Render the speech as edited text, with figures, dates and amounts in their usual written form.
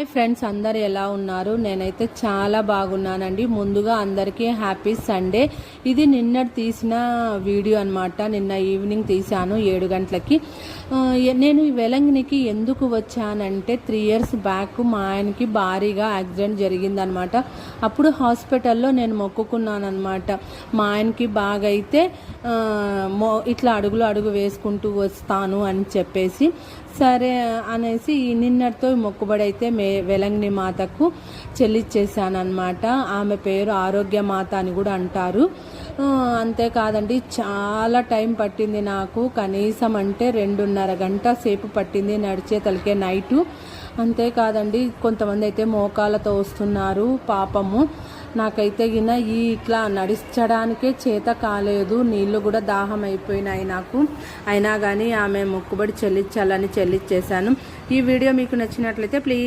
Hi friends, అందరు ఎలా ఉన్నారు? నేనైతే చాలా బాగున్నానండి. ముందుగా అందరికీ హ్యాపీ సండే. ఇది నిన్న తీసిన వీడియో అనమాట. నిన్న ఈవినింగ్ తీశాను 7 గంటలకి. నేను ఈ వెలంగినికి ఎందుకు వచ్చానంటే 3 years బ్యాక్ మా ఆయనకి భారీగా యాక్సిడెంట్ జరిగిందనమాట. అప్పుడు హాస్పిటల్లో నేను మొక్కుకున్నాను అనమాట. మా ఆయనకి బాగా అయితే ఇట్లా అడుగు వేసుకుంటూ వస్తాను అని చెప్పేసి, సరే అనేసి నిన్నటితో మొక్కుబడి అయితే వెలంగిని మాతకు చెల్లిచ్చేసాను అనమాట. ఆమె పేరు ఆరోగ్య మాత అని కూడా అంటారు. అంతేకాదండి, చాలా టైం పట్టింది నాకు. కనీసం అంటే 2.5 గంట సేపు పట్టింది నడిచే తలకే నైటు. అంతేకాదండి, కొంతమంది అయితే మోకాళ్ళతో వస్తున్నారు పాపము. నాకైతే ఇట్లా నడిచడానికే చేత కాలేదు. నీళ్ళు కూడా దాహం అయిపోయినాయి నాకు. అయినా కానీ ఆమె మొక్కుబడి చెల్లించాలని చెల్లించేశాను. ఈ వీడియో మీకు నచ్చినట్లయితే ప్లీజ్